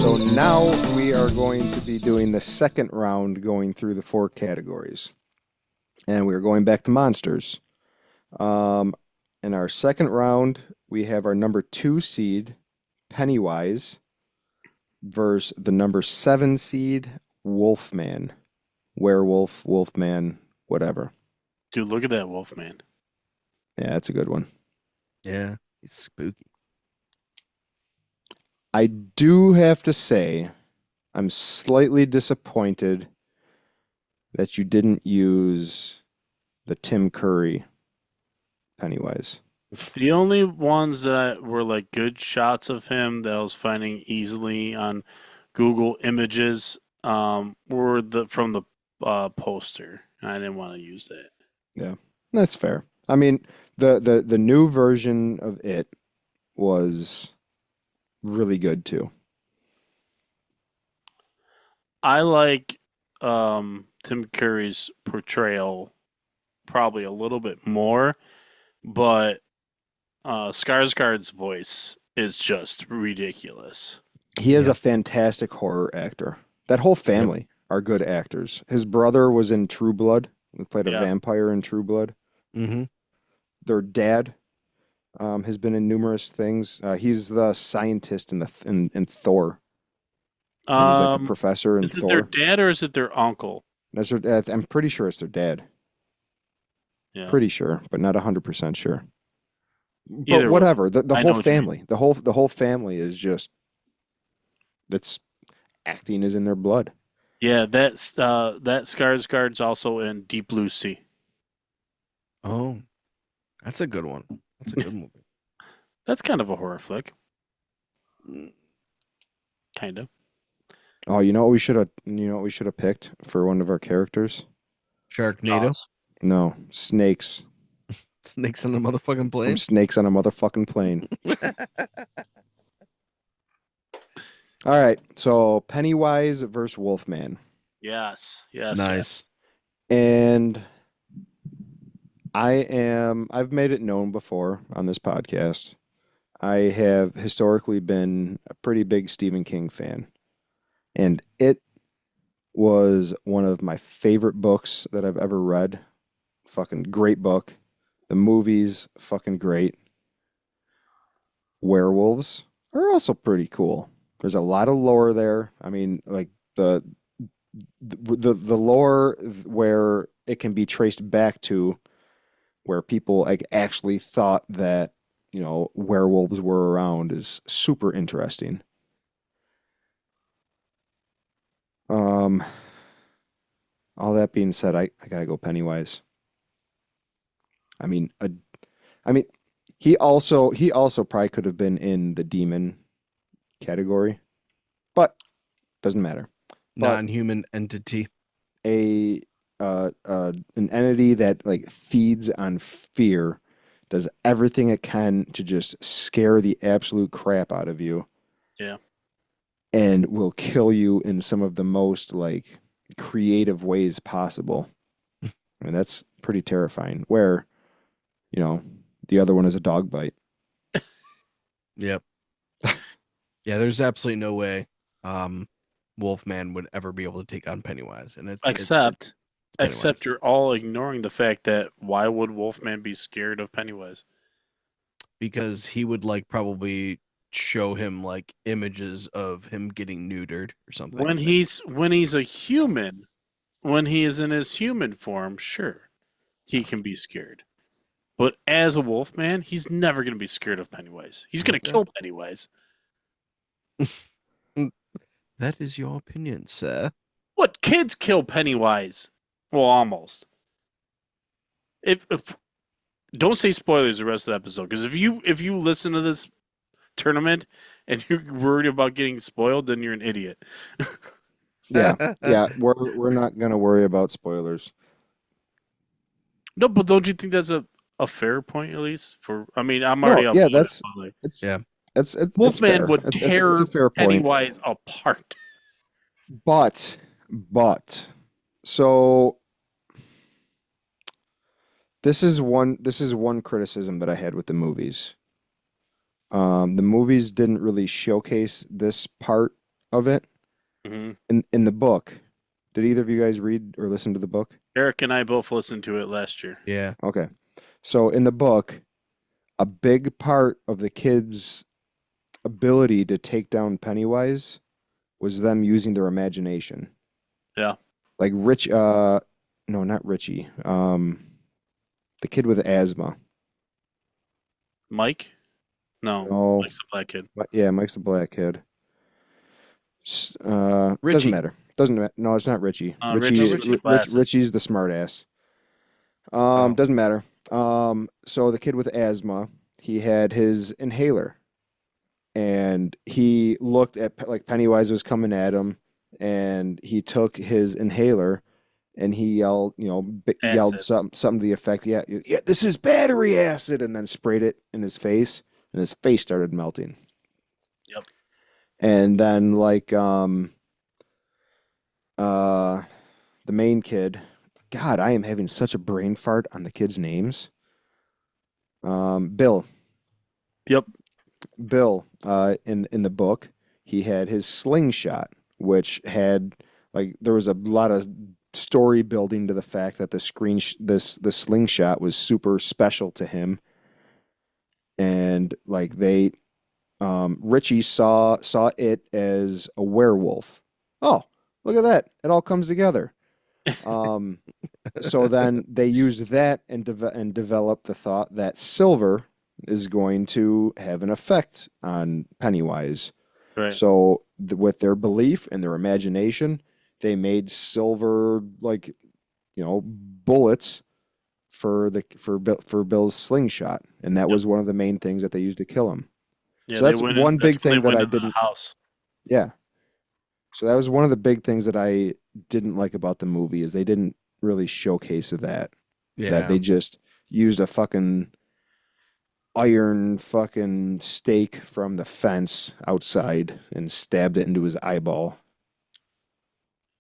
So now we are going to be doing the second round going through the 4 categories. And we're going back to monsters. Um, in our second round, we have our number 2 seed, Pennywise, versus the number 7 seed, Wolfman. Werewolf, Wolfman, whatever. Dude, look at that wolf, man. Yeah, that's a good one. Yeah, he's spooky. I do have to say, I'm slightly disappointed that you didn't use the Tim Curry Pennywise. The only ones that were like good shots of him that I was finding easily on Google Images were from the poster. And I didn't want to use that. Yeah, that's fair. I mean, the new version of it was really good too. I like Tim Curry's portrayal probably a little bit more, but Skarsgård's voice is just ridiculous. He is Yeah. a fantastic horror actor. That whole family are good actors. His brother was in True Blood. He played a Yeah. vampire in True Blood. Mm-hmm. Their dad has been in numerous things. He's the scientist in Thor. He's like the professor in Is it their Thor. dad or is it their uncle? That's their, I'm pretty sure it's their dad. Yeah. Pretty sure, but not 100% sure. But Either way, whatever. The I whole know what you mean. family, the whole family is just that's acting is in their blood. Yeah, that Skarsgård's also in Deep Blue Sea. Oh, that's a good one. That's a good movie. That's kind of a horror flick. Mm. Kind of. Oh, you know what we should have picked for one of our characters? Sharknado. Jaws. No, snakes Snakes on a motherfucking from plane. Snakes on a Motherfucking Plane. All right, so Pennywise versus Wolfman. Yes. Yes. Nice. And I've made it known before on this podcast. I have historically been a pretty big Stephen King fan. And it was one of my favorite books that I've ever read. Fucking great book. The movies, fucking great. Werewolves are also pretty cool. There's a lot of lore there. I mean, like the lore where it can be traced back to where people like actually thought that, werewolves were around is super interesting. Um, all that being said, I gotta go Pennywise. I mean, I mean, he also probably could have been in the demon category, but doesn't matter. But Non-human entity. a an entity that like feeds on fear, does everything it can to just scare the absolute crap out of you, Yeah. and will kill you in some of the most like creative ways possible. I mean, that's pretty terrifying. Where, the other one is a dog bite. Yep. Yeah, there's absolutely no way Wolfman would ever be able to take on Pennywise. And it's Except Pennywise. you're all ignoring the fact that why would Wolfman be scared of Pennywise? Because he would like probably show him like images of him getting neutered or something. When he's a human, when he is in his human form, sure, he can be scared. But as a Wolfman, he's never going to be scared of Pennywise. He's going to Okay. kill Pennywise. That is your opinion, sir. What, kids kill Pennywise? Well, almost. If don't say spoilers the rest of the episode, because if you listen to this tournament and you're worried about getting spoiled, then you're an idiot. Yeah, we're not gonna worry about spoilers. No, but don't you think that's a fair point at least? I'm No, already yeah, uploaded. that's But like, it's Yeah. it's Wolfman fair. would It's tear a fair point. Pennywise apart. But so this is one criticism that I had with the movies. The movies didn't really showcase this part of it Hmm. in the book. Did either of you guys read or listen to the book? Eric and I both listened to it last year. Yeah. Okay. So in the book, a big part of the kids' ability to take down Pennywise was them using their imagination. Yeah. Like no, not Richie. The kid with asthma. Mike? No, No, Mike's a black kid. Yeah, Mike's the black kid. Doesn't Richie. matter. Doesn't matter. No, it's not Richie. Richie No, Richie, with the Richie. glasses. Richie's the smart ass. Oh. Doesn't matter. So the kid with asthma, he had his inhaler, and he looked at like Pennywise was coming at him, and he took his inhaler, and he yelled, yelled Acid. something to the effect, yeah, this is battery acid, and then sprayed it in his face, and his face started melting. Yep. And then the main kid, God, I am having such a brain fart on the kids' names. Bill. Yep. Bill, in the book, he had his slingshot, which had like there was a lot of story building to the fact that the slingshot was super special to him, and like Richie saw it as a werewolf. Oh, look at that! It all comes together. Um, so then they used that and developed the thought that silver is going to have an effect on Pennywise. Right. So with their belief and their imagination, they made silver bullets for Bill's slingshot, and that Yep. was one of the main things that they used to kill him. Yeah, So they that's went in. one That's big when they thing that went I into didn't. the house. Yeah. So that was one of the big things that I didn't like about the movie is they didn't really showcase that. That Yeah. they just used a fucking iron fucking stake from the fence outside and stabbed it into his eyeball.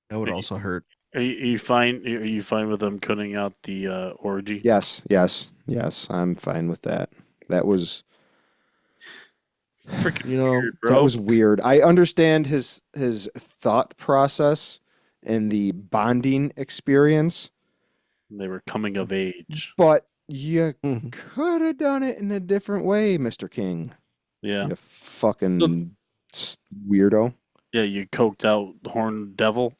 That would also hurt. Are you fine? Are you fine with them cutting out the orgy? Yes, yes, yes, I'm fine with that. That was Freaking You know, weird, that bro. was weird. I understand his thought process and the bonding experience, They were coming of age. but you mhm. could have done it in a different way, Mr. King. Yeah. You So, fucking weirdo. yeah, you coked out horned devil.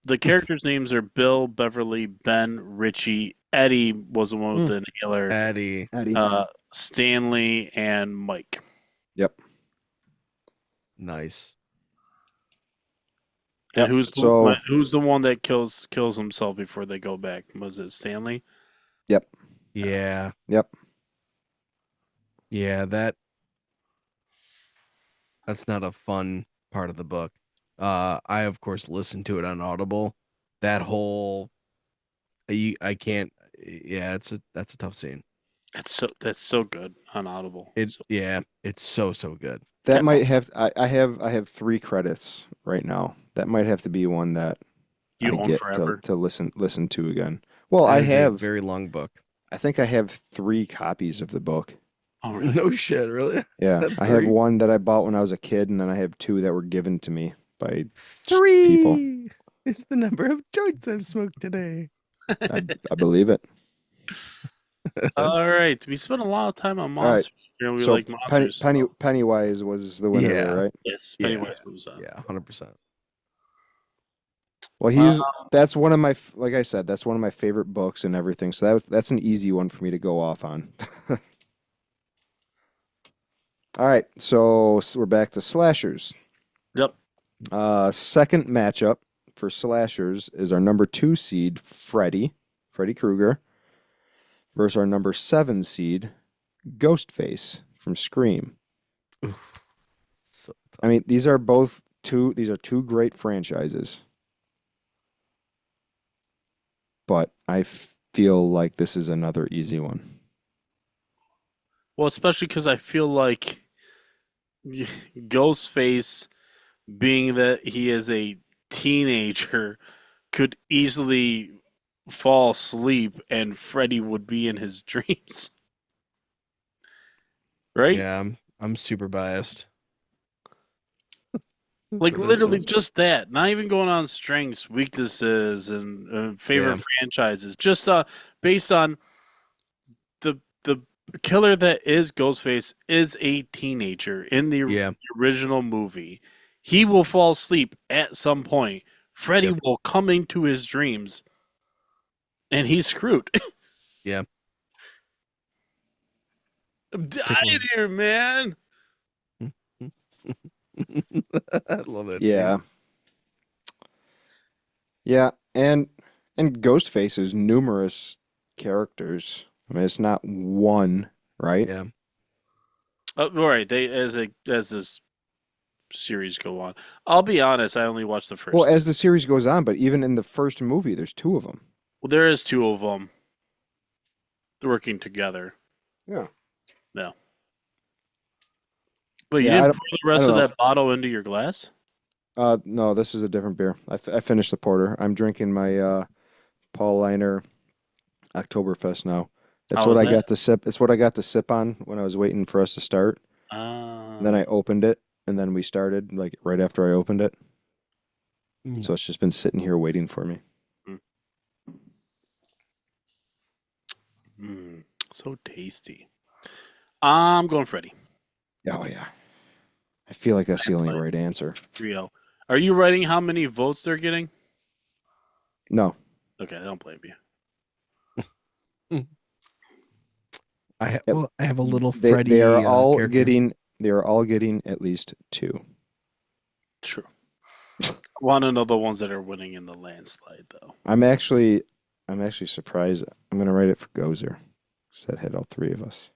The characters' names are Bill, Beverly, Ben, Richie, Eddie was the one with Mm, the inhaler, Eddie. Eddie. Stanley, and Mike. Yep. Nice. And Yep. So, who's the one that kills himself before they go back? Was it Stanley? yep. Yeah. Yep. Yeah, that's not a fun part of the book. I of course listened to it on Audible. That whole I can't yeah, that's a tough scene. That's so good on Audible. So, It's so good. That okay, might have I have 3 credits right now. That might have to be one that you I own get to forever. to listen to again. Well, That is a very long book. I think I have 3 copies of the book. Oh, really? No shit, really? Yeah, I have 3? one that I bought when I was a kid, and then I have 2 that were given to me by people. 3 is the number of joints I've smoked today. I believe it. All right. We spent a lot of time on All right. monsters. You know, we So like monsters. So Pennywise was the winner there, Yeah. right? yes, Yeah. Pennywise moves on. Yeah, 100%. Well, Uh, that's one of my like I said, that's one of my favorite books and everything. So that's an easy one for me to go off on. All right, so we're back to slashers. yep. Second matchup for slashers is our number 2 seed, Freddy Krueger, versus our number 7 seed, Ghostface from Scream. Oof. So I mean, these are two great franchises, but I feel like this is another easy one. Well, especially because I feel like Ghostface, being that he is a teenager, could easily fall asleep and Freddy would be in his dreams, right? Yeah, I'm super biased Like for this literally one. just that. Not even going on strengths, weaknesses, and favorite Yeah, franchises. Just based on the killer that is Ghostface is a teenager in the yeah, original movie. He will fall asleep at some point. Freddy yep, will come into his dreams, and he's screwed. yeah. I'm dying Tickles. here, man. I love that scene. Yeah. Yeah, and Ghostface is numerous characters. I mean, it's not one, right? Yeah. All right, they as this series go on. I'll be honest, I only watched the Well, first two. as the series goes on, but even in the first movie, there's two of them. Well, there is two of them working together. Yeah. No, but you Yeah, didn't pour the I rest don't of know. that bottle into your glass. No, this is a different beer. I finished the porter. I'm drinking my Paul Liner Oktoberfest now. It's How what was I that? got to sip. It's what I got to sip on when I was waiting for us to start. And then Uh, I opened it, and then we started like right after I opened it. Mm. So it's just been sitting here waiting for me. mm, mm, so tasty. I'm going Freddy. Oh yeah. I feel like that's the That's only like right answer. 3-0. Are you writing how many votes they're getting? No. Okay, I don't blame you. Yep. I have a little They are Freddy all character. getting at least two. True. I want to know the ones that are winning in the landslide, though. I'm actually I'm actually surprised. I'm gonna write it for Gozer. 'Cause that had all three of us.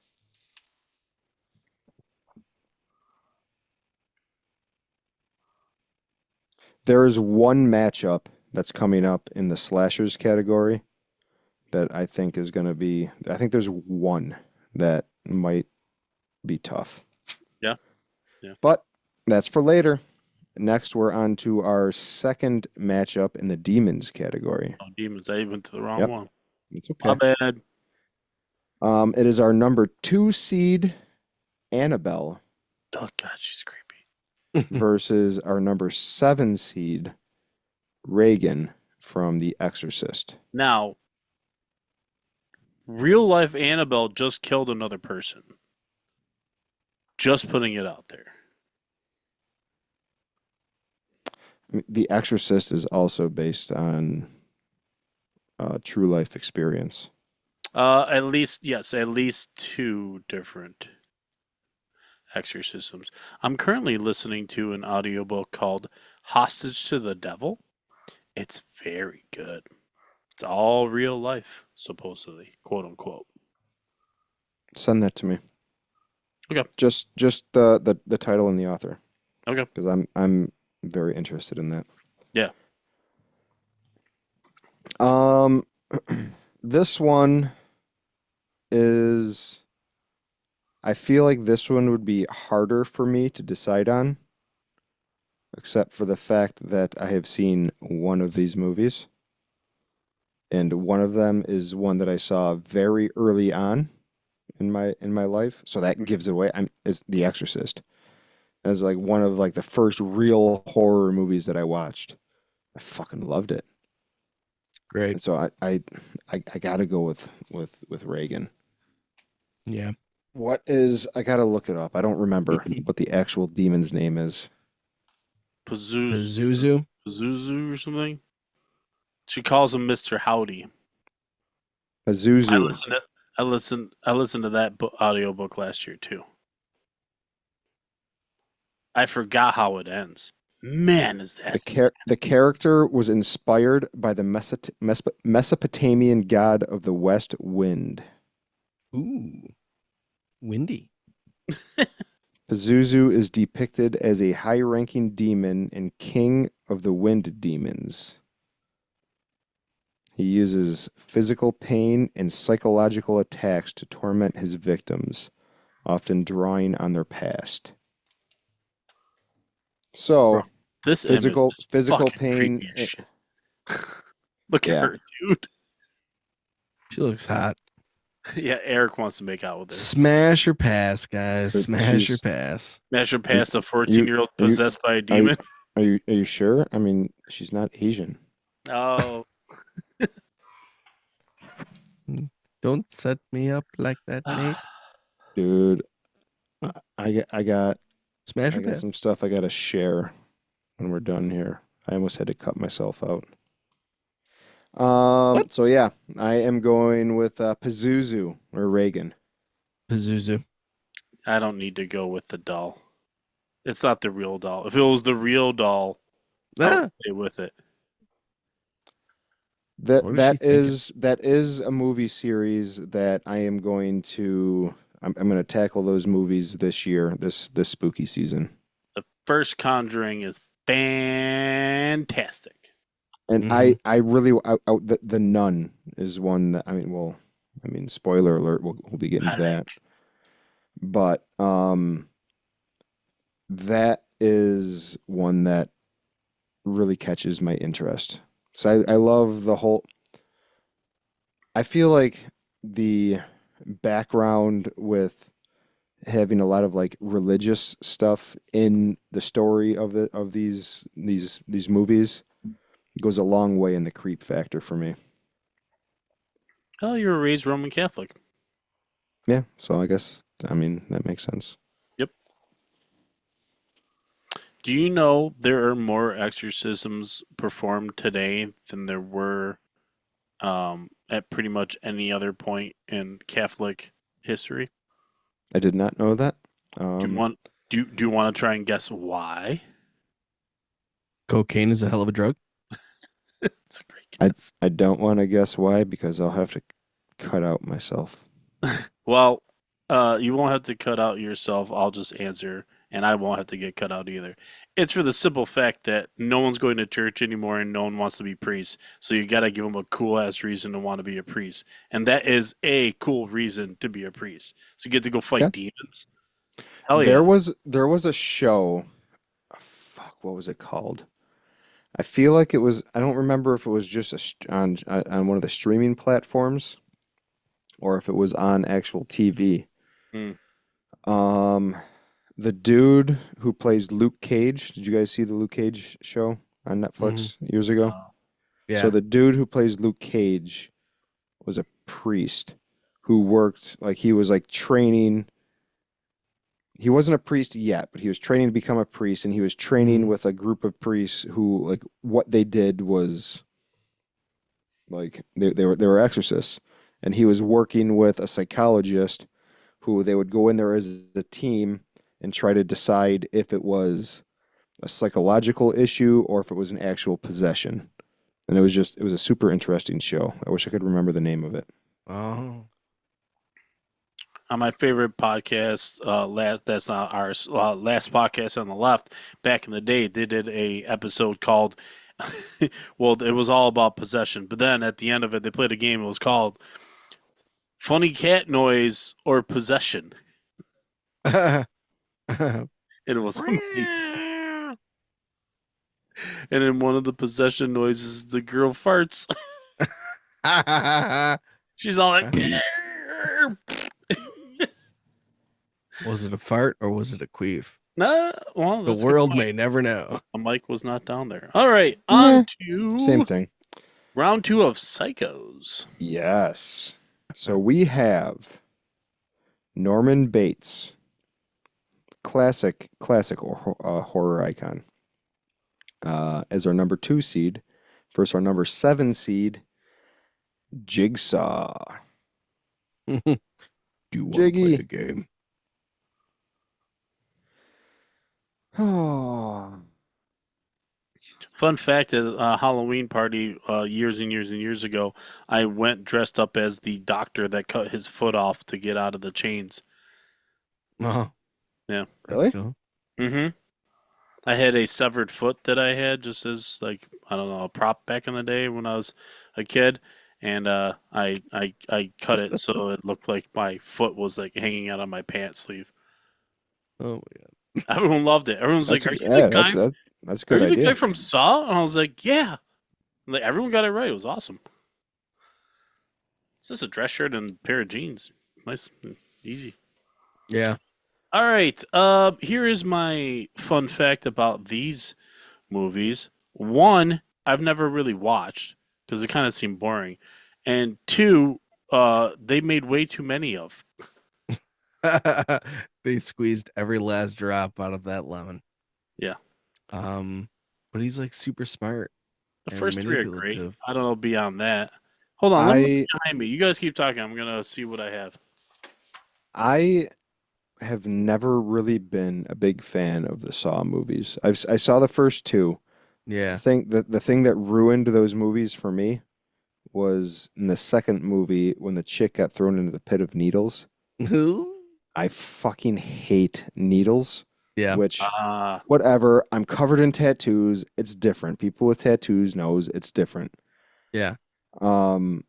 There is one matchup that's coming up in the slashers category that I think is gonna be I think there's one that might be tough. Yeah, yeah. But that's for later. Next we're on to our second matchup in the demons category. Oh, demons. I went to the wrong Yep, one. it's My okay. bad. It is our number 2 seed Annabelle Oh, God, she's creepy. versus our number 7 seed Reagan from The Exorcist. Now, real life Annabelle just killed another person. Just putting it out there. The Exorcist is also based on true life experience. At least, yes, at least two different exorcisms. I'm currently listening to an audiobook called Hostage to the Devil. It's very good. It's all real life, supposedly, quote unquote. Send that to me. Okay. Just the title and the author, Okay. because I'm very interested in that. Yeah. Um, this one is I feel like this one would be harder for me to decide on, except for the fact that I have seen one of these movies, and one of them is one that I saw very early on in my life, so that gives it away. Is The Exorcist. As like one of like the first real horror movies that I watched. I fucking loved it. Great. And so I gotta go with Reagan. Yeah. What is I gotta look it up. I don't remember what the actual demon's name is. Pazuzu, Pazuzu. Pazuzu or something. She calls him Mr. Howdy. I Pazuzu. listened to I listened to that audiobook last year too. I forgot how it ends. Man, is that The character was inspired by the Mesopotamian god of the west wind. Ooh, windy. Pazuzu is depicted as a high-ranking demon and king of the wind demons. He uses physical pain and psychological attacks to torment his victims, often drawing on their past. So This image physical is physical fucking pain. creepy as shit. Look at Yeah. her, dude. She looks hot. Yeah, Eric wants to make out with her. Smash or pass, guys. So Smash or she's pass. Measure you past a you 14-year-old are you possessed by a are you demon. are you sure? I mean, she's not Asian. Oh. Don't set me up like that, Nate. Dude, I got I got Smash I or got pass. some stuff I gotta share when we're done here. I almost had to cut myself out. What? So yeah, I am going with Pazuzu or Reagan. Pazuzu. I don't need to go with the doll. It's not the real doll. If it was the real doll, I would Ah, stay with it. That what is she that thinking? is that is a movie series that I am going to I'm going to tackle those movies this year, this spooky season. The first Conjuring is fantastic. And Hmm. I really the Nun is one that I mean spoiler alert, we'll be getting to that. Panic. But that is one that really catches my interest. So I love the whole I feel like the background with having a lot of like religious stuff in the story of these movies goes a long way in the creep factor for me. Oh, you were raised Roman Catholic. Yeah, so I guess I mean that makes sense. Yep. Do you know there are more exorcisms performed today than there were at pretty much any other point in Catholic history? I did not know that. Do you want do you want to try and guess why? Cocaine is a hell of a drug. It's a great I guess. I don't want to guess why because I'll have to cut out myself. Well, you won't have to cut out yourself. I'll just answer, and I won't have to get cut out either. It's for the simple fact that no one's going to church anymore and no one wants to be priests. So you got to give them a cool ass reason to want to be a priest, and that is a cool reason to be a priest. So you get to go fight Okay. demons. Hell yeah! There was a show. Fuck, what was it called? I feel like it was. I don't remember if it was just on one of the streaming platforms or if it was on actual TV. Hmm. Um, the dude who plays Luke Cage. Did you guys see the Luke Cage show on Hmm. Netflix years ago? So Yeah. the dude who plays Luke Cage was a priest who worked like he was like training. He wasn't a priest yet, but he was training to become a priest, and he was training Hmm. with a group of priests who like what they did was like they were exorcists, and he was working with a psychologist who they would go in there as a team and try to decide if it was a psychological issue or if it was an actual possession. And it was a super interesting show. I wish I could remember the name of it. Oh. On my favorite podcast, last that's not ours. Last podcast on the left. Back in the day, they did a episode called. Well, it was all about possession, but then at the end of it, they played a game. It was called "Funny Cat Noise" or "Possession," and it was amazing. And in one of the possession noises, the girl farts. She's all like, Was it a fart or was it a queef? "Nah." Well, The that's a good world point. may never know. The mic was not down there. All right, Nah, on same to thing. round two of Psychos. Yes. So we have Norman Bates, classic horror icon, as our number 2 seed versus our number 7 seed, Jigsaw. Do you want to play Jiggy. a game? Oh, Fun fact: at a Halloween party years and years and years ago, I went dressed up as the doctor that cut his foot off to get out of the chains. Oh, Yeah. that's really? cool. Mm-hmm. I had a severed foot that I had just as like I don't know a prop back in the day when I was a kid, and I cut it so it looked like my foot was like hanging out of my pants sleeve. Oh my god. Everyone loved it. Everyone was That's like, a "Are you the yeah, guy? that's a Are good you the guy idea. from Saw?" And I was like, "Yeah." Like everyone got it right. It was awesome. It's just a dress shirt and a pair of jeans. Nice, easy. Yeah. All right. Here is my fun fact about these movies. One, I've never really watched because it kind of seemed boring, and two, they made way too many of. They squeezed every last drop out of that lemon. Yeah, Um, but he's like super smart the and first three are great. manipulative. I don't know beyond that. Hold on, let me look I behind me. You guys keep talking. I'm gonna see what I have. I have never really been a big fan of the Saw movies. I saw the first two. Yeah. The thing that ruined those movies for me was in the second movie when the chick got thrown into the pit of needles. I fucking hate needles, Yeah. which Ah, whatever. I'm covered in tattoos. It's different. People with tattoos knows it's different. Yeah. Um,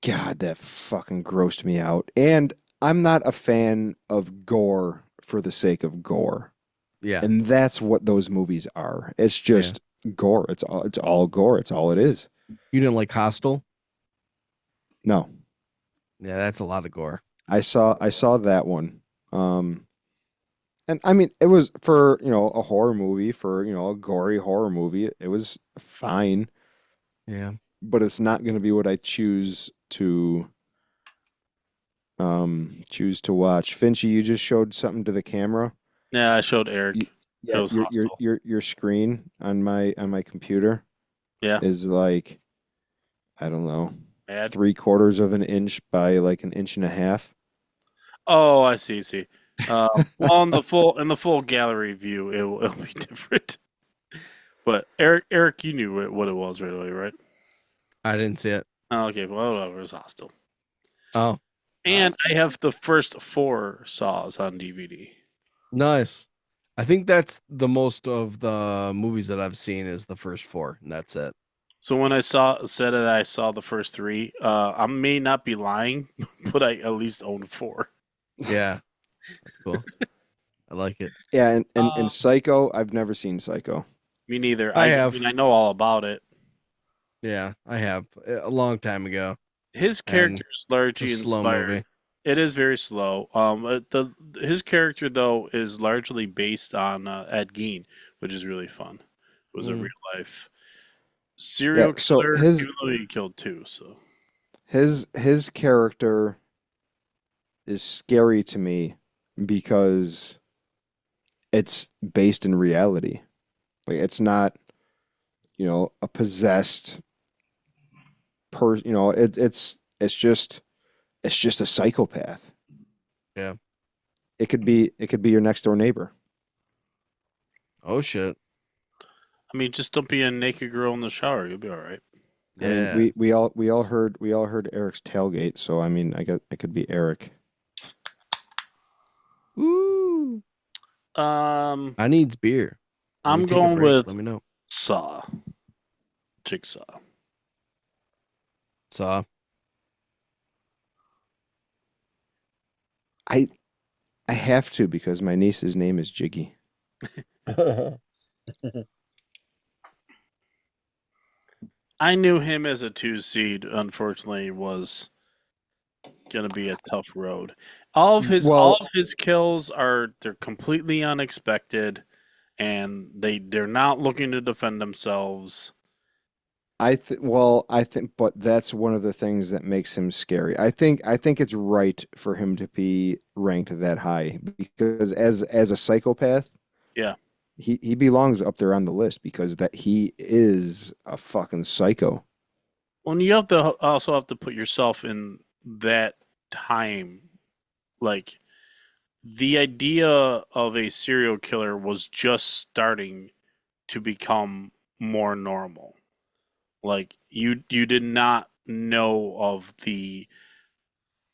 God, that fucking grossed me out. And I'm not a fan of gore for the sake of gore. Yeah. And that's what those movies are. It's Yeah. just gore. It's all gore. It's all it is. You didn't like Hostel? No. Yeah, that's a lot of gore. I saw that one. Um and I mean it was for, a horror movie, for, a gory horror movie. It was fine, Yeah. but it's not going to be what I choose to watch. Finchy, you just showed something to the camera. yeah, I showed You, Eric. It yeah, was hostile. your screen on my computer Yeah, is like, I don't know, bad. 3/4 of an inch by like an inch and a half. Oh, I see. See. Well, in the full gallery view, it'll be different. But Eric, you knew what it was right away, right? I didn't see it. Oh, okay, well, whatever. It was hostile. Oh. And I have the first four Saws on DVD. Nice. I think that's the most of the movies that I've seen is the first four, and that's it. So when I said that I saw the first three, I may not be lying, but I at least own four. Yeah, that's cool. I like it. Yeah, and Uh, Psycho, I've never seen Psycho. Me neither. I I mean, have. I know all about it. Yeah, I have a long time ago, His and character is it's a largely slow inspired. movie. It is very slow. The his character though is largely based on Ed Gein, which is really fun. It was a real Mm, life Yeah, serial so killer, his even though he killed two. So his character is scary to me because it's based in reality. Like it's not, a possessed it's just a psychopath. yeah. It could be your next door neighbor. Oh shit. I mean, just don't be a naked girl in the shower. You'll be all right. I mean, Yeah. we all heard Eric's tailgate, so I mean, I could be Eric. Woo. Um, I needs beer. When we I'm take a going break, with let me know. Saw, Jigsaw. Saw. I I have to because my niece's name is Jiggy. I knew him as a two seed. Unfortunately, was gonna be a tough road. All Well, of his kills they're completely unexpected, and they're not looking to defend themselves. I think, but that's one of the things that makes him scary. I think it's right for him to be ranked that high because as a psychopath, Yeah. he belongs up there on the list because that he is a fucking psycho. Well, you have to also have to put yourself in that time. Like the idea of a serial killer was just starting to become more normal. Like you did not know of the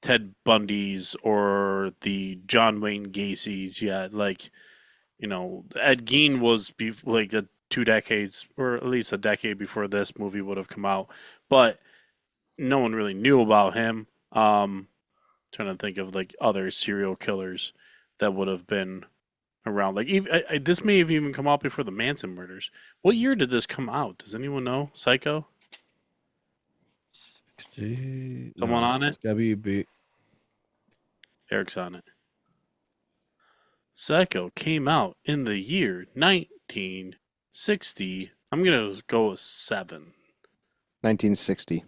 Ted Bundys or the John Wayne Gacy's yet. Like, Ed Gein was like 2 decades or at least a decade before this movie would have come out, but no one really knew about him. Trying to think of like other serial killers that would have been. around. Like this may have even come out before the Manson murders. What year did this come out? Does anyone know? Psycho? 60. Someone No, on it's it? gotta be. Eric's on it. Psycho came out in the year 1960. I'm gonna go with 7. 1960.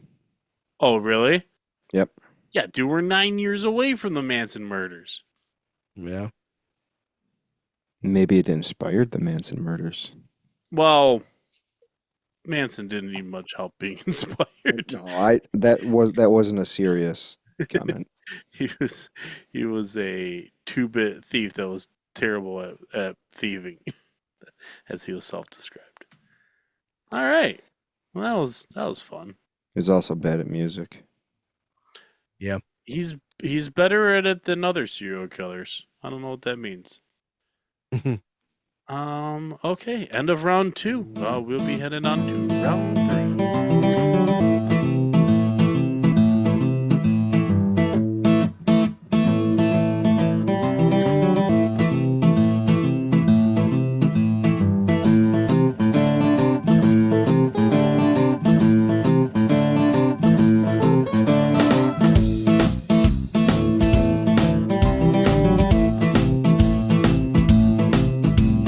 Oh, really? Yep. Yeah, dude, we're 9 years away from the Manson murders. Yeah. Maybe it inspired the Manson murders. Well, Manson didn't need much help being inspired. No, that wasn't a serious comment. He was a 2-bit thief that was terrible at thieving, as he was self-described. All right, well, that was fun. He was also bad at music. Yeah. He's better at it than other serial killers. I don't know what that means. Okay, end of round 2. We'll be heading on to round 3.